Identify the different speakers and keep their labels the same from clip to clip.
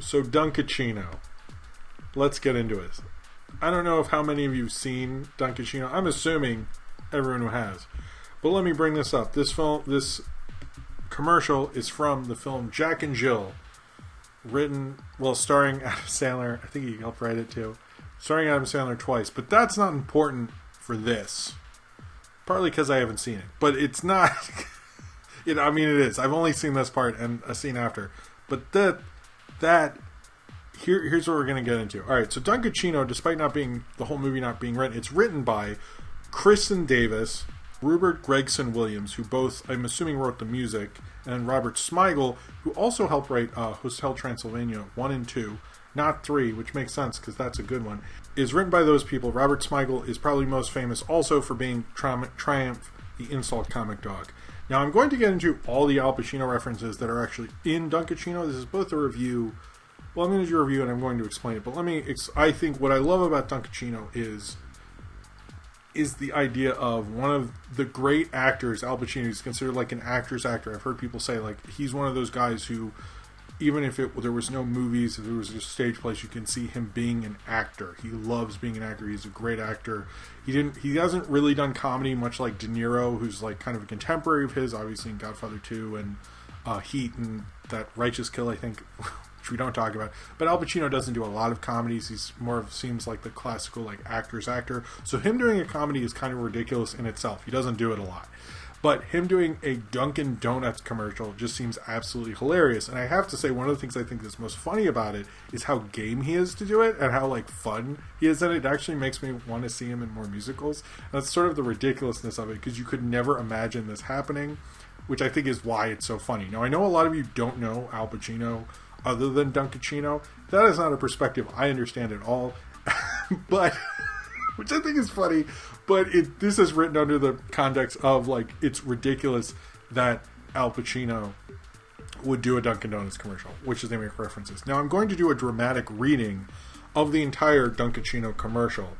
Speaker 1: So Dunkaccino. Let's get into it. I don't know if how many of you have seen Dunkaccino. I'm assuming everyone who has. But let me bring this up. This commercial is from the film Jack and Jill, starring Adam Sandler. I think he helped write it too. Starring Adam Sandler twice. But that's not important for this. Partly because I haven't seen it. But it's not... it is. I've only seen this part and a scene after. But here's what we're going to get into. Alright, so Dunkaccino, despite the whole movie not being written, it's written by Kristen Davis, Rupert Gregson Williams, who both, I'm assuming, wrote the music, and Robert Smigel, who also helped write Hotel Transylvania 1 and 2, not 3, which makes sense because that's a good one, is written by those people. Robert Smigel is probably most famous also for being Triumph, the insult comic dog. Now, I'm going to get into all the Al Pacino references that are actually in Dunkaccino. This is both a review. Well, I'm going to do a review and I'm going to explain it. But I think what I love about Dunkaccino is the idea of one of the great actors. Al Pacino is considered like an actor's actor. I've heard people say like he's one of those guys who, even if there was no movies, if there was a stage place, you can see him being an actor. He loves being an actor. He's a great actor. He hasn't really done comedy much like De Niro, who's like kind of a contemporary of his, obviously in Godfather 2 and Heat and that Righteous Kill, I think, which we don't talk about. But Al Pacino doesn't do a lot of comedies. He's seems like the classical like actor's actor. So him doing a comedy is kind of ridiculous in itself. He doesn't do it a lot. But him doing a Dunkin' Donuts commercial just seems absolutely hilarious. And I have to say, one of the things I think is most funny about it is how game he is to do it and how like fun he is in it. It actually makes me want to see him in more musicals. And that's sort of the ridiculousness of it, because you could never imagine this happening, which I think is why it's so funny. Now, I know a lot of you don't know Al Pacino other than Dunkaccino. That is not a perspective I understand at all. But... which I think is funny, but this is written under the context of, like, it's ridiculous that Al Pacino would do a Dunkin' Donuts commercial, which is they make references. Now, I'm going to do a dramatic reading of the entire Dunkaccino commercial,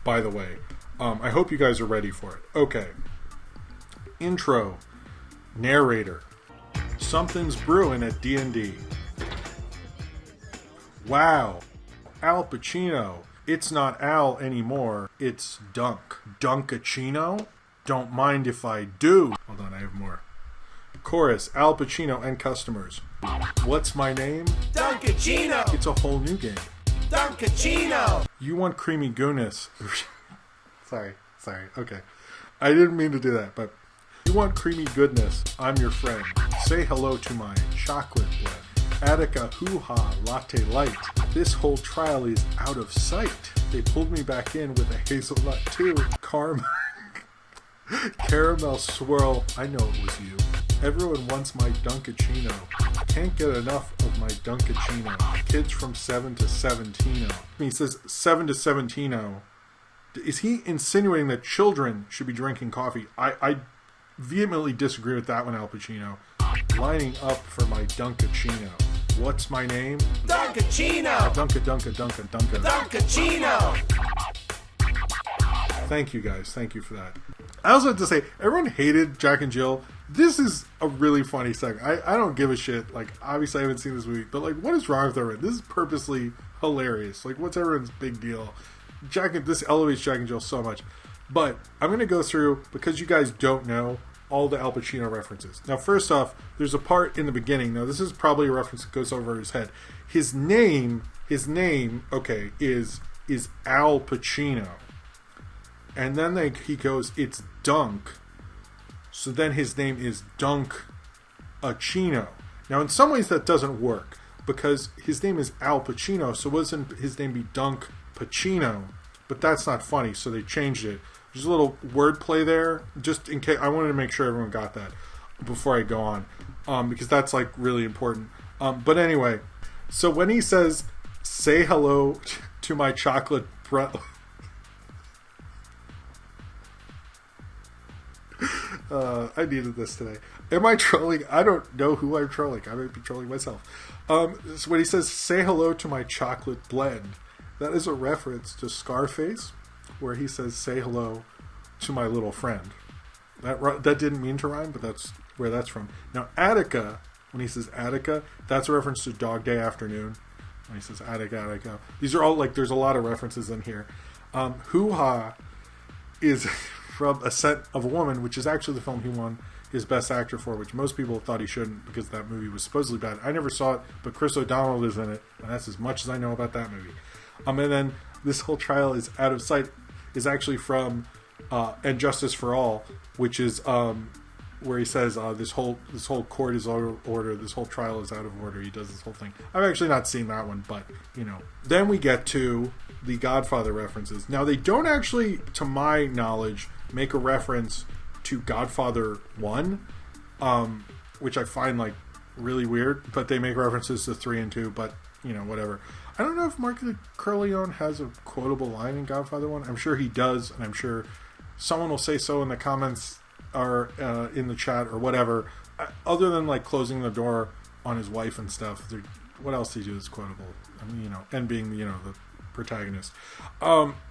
Speaker 1: by the way. I hope you guys are ready for it. Okay. Intro. Narrator. Something's brewing at D&D. Wow. Al Pacino. It's not Al anymore, it's Dunk. Dunkaccino? Don't mind if I do. Hold on, I have more. Chorus, Al Pacino and customers. What's my name?
Speaker 2: Dunkaccino!
Speaker 1: It's a whole new game.
Speaker 2: Dunkaccino!
Speaker 1: You want creamy goodness. Sorry, okay. I didn't mean to do that, but... You want creamy goodness, I'm your friend. Say hello to my chocolate blend. Attica hoo-ha latte light. This whole trial is out of sight. They pulled me back in with a hazelnut too. Caramel swirl. I know it was you. Everyone wants my Dunkaccino. Can't get enough of my Dunkaccino. Kids from 7 to 17. He says 7 to 17. Is he insinuating that children should be drinking coffee? I vehemently disagree with that one, Al Pacino. Lining up for my Dunkaccino. What's my name?
Speaker 2: Dunkaccino!
Speaker 1: Dunka.
Speaker 2: Dunkaccino!
Speaker 1: Thank you, guys. Thank you for that. I also have to say, everyone hated Jack and Jill. This is a really funny segment. I don't give a shit. Like, obviously I haven't seen this movie, but like, what is wrong with everyone? This is purposely hilarious. Like, what's everyone's big deal? This elevates Jack and Jill so much. But I'm going to go through, because you guys don't know, all the Al Pacino references. Now, first off, there's a part in the beginning. Now, this is probably a reference that goes over his head. His name, okay, is Al Pacino. And then he goes, it's Dunk. So then his name is Dunkaccino. Now, in some ways that doesn't work, because his name is Al Pacino, so wouldn't his name be Dunk Pacino? But that's not funny, so they changed it. There's a little wordplay there, just in case. I wanted to make sure everyone got that before I go on, because that's like really important. But anyway, so when he says, say hello to my chocolate I needed this today. Am I trolling? I don't know who I'm trolling. I might be trolling myself. So when he says, say hello to my chocolate blend, that is a reference to Scarface, where he says, say hello to my little friend. That didn't mean to rhyme, but that's where that's from. Now, Attica, when he says Attica, that's a reference to Dog Day Afternoon. And he says, attic, attic. These are all, like, there's a lot of references in here. Hoo-Ha is from A Scent of a Woman, which is actually the film he won his Best Actor for, which most people thought he shouldn't because that movie was supposedly bad. I never saw it, but Chris O'Donnell is in it, and that's as much as I know about that movie. And then This Whole Trial is Out of Sight is actually from And Justice for All, which is where he says this whole court is out of order, this whole trial is out of order. He does this whole thing. I've actually not seen that one, but you know. Then we get to the Godfather references. Now they don't actually, to my knowledge, make a reference to Godfather 1, which I find like really weird, but they make references to 3 and 2, but you know, whatever. I don't know if Mark Corleone has a quotable line in Godfather 1. I'm sure he does, and I'm sure someone will say so in the comments or in the chat or whatever. Other than like closing the door on his wife and stuff, what else do you do that's quotable? I mean, you know, and being, you know, the protagonist.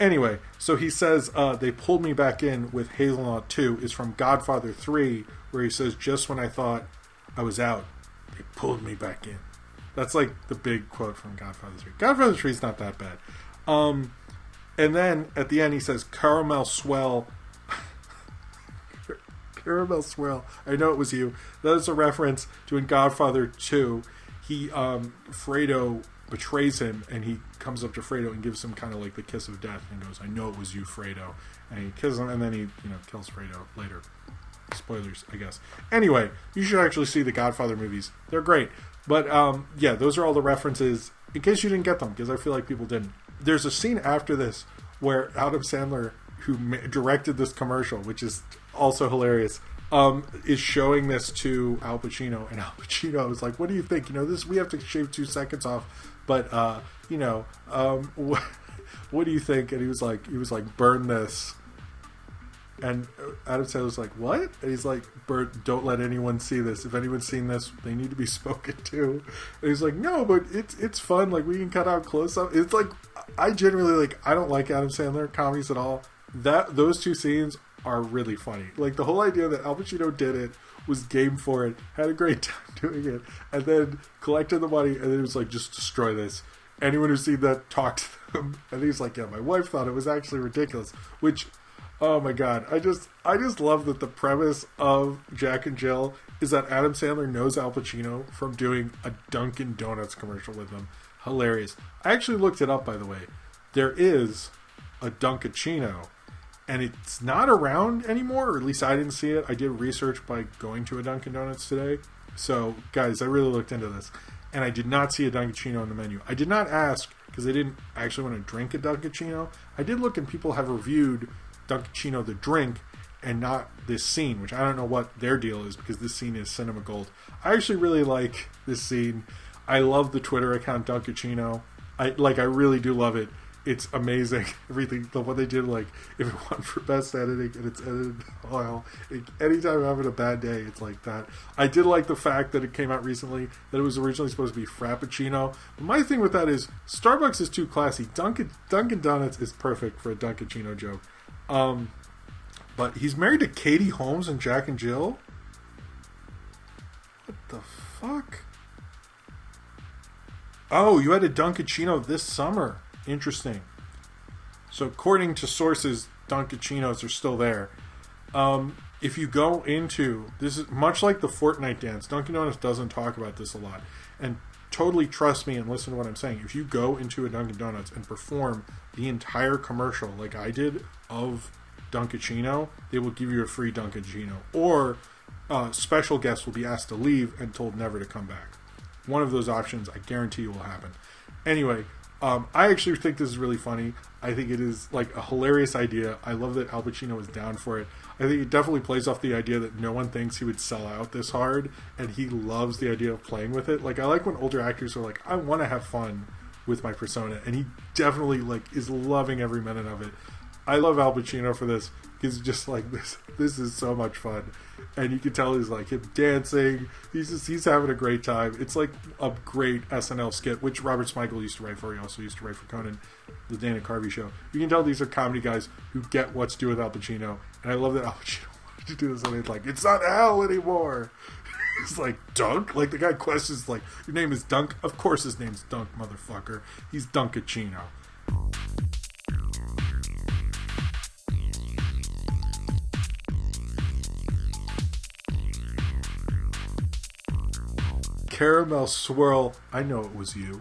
Speaker 1: Anyway, so he says, they pulled me back in with Hazelnut 2 is from Godfather 3, where he says, just when I thought I was out, they pulled me back in. That's like the big quote from Godfather 3. Godfather 3 is not that bad. And then at the end he says, Caramel Swell. Caramel Swell. I know it was you. That is a reference to in Godfather 2. Fredo betrays him, and he comes up to Fredo and gives him kind of like the kiss of death and goes, I know it was you, Fredo. And he kisses him, and then he, you know, kills Fredo later. Spoilers, I guess. Anyway, you should actually see the Godfather movies. They're great. But, yeah, those are all the references, in case you didn't get them, because I feel like people didn't. There's a scene after this where Adam Sandler, who directed this commercial, which is also hilarious, is showing this to Al Pacino, and Al Pacino is like, what do you think? You know, this, we have to shave 2 seconds off, but, you know, what do you think? And he was like, burn this. And Adam Sandler was like, what? And he's like, Bert, don't let anyone see this. If anyone's seen this, they need to be spoken to. And he's like, no, but it's fun. Like, we can cut out close-up. It's like, I genuinely, like, I don't like Adam Sandler comedies at all. Those 2 scenes are really funny. Like, the whole idea that Al Pacino did it, was game for it, had a great time doing it, and then collected the money, and then he was like, just destroy this. Anyone who's seen that, talk to them. And he's like, yeah, my wife thought it was actually ridiculous. Which... oh my god, I just love that the premise of Jack and Jill is that Adam Sandler knows Al Pacino from doing a Dunkin' Donuts commercial with him. Hilarious. I actually looked it up, by the way. There is a Dunkaccino, and it's not around anymore, or at least I didn't see it. I did research by going to a Dunkin' Donuts today. So, guys, I really looked into this, and I did not see a Dunkaccino on the menu. I did not ask, because I didn't actually want to drink a Dunkaccino. I did look, and people have reviewed Dunkaccino the drink and not this scene, which I don't know what their deal is, because this scene is cinema gold. I actually really like this scene. I love the Twitter account Dunkaccino. I really do love it. It's amazing. Everything, what they did, like, if it won for best editing and it's edited well, anytime I'm having a bad day, it's like that. I did like the fact that it came out recently that it was originally supposed to be Frappuccino. But my thing with that is Starbucks is too classy. Dunkin' Donuts is perfect for a Dunkaccino joke. But he's married to Katie Holmes and Jack and Jill? What the fuck? Oh, you had a Dunkaccino this summer. Interesting. So according to sources, Dunkaccinos are still there. If you go into... this is much like the Fortnite dance. Dunkin' Donuts doesn't talk about this a lot. And totally trust me and listen to what I'm saying. If you go into a Dunkin' Donuts and perform the entire commercial like I did of Dunkaccino, they will give you a free Dunkaccino. Or special guests will be asked to leave and told never to come back. One of those options, I guarantee you, will happen. Anyway, I actually think this is really funny. I think it is like a hilarious idea. I love that Al Pacino is down for it. I think it definitely plays off the idea that no one thinks he would sell out this hard, and he loves the idea of playing with it. Like, I like when older actors are like, I want to have fun with my persona, and he definitely like is loving every minute of it. I love Al Pacino for this because just like this is so much fun, and you can tell he's like him dancing. He's having a great time. It's like a great SNL skit, which Robert Smigel used to write for. He also used to write for Conan, the Dana Carvey show. You can tell these are comedy guys who get what's due with Al Pacino, and I love that Al Pacino wanted to do this, and it's like, it's not Al anymore. He's like, Dunk? Like, the guy questions, like, your name is Dunk? Of course his name's Dunk, motherfucker. He's Dunkaccino. Caramel swirl, I know it was you.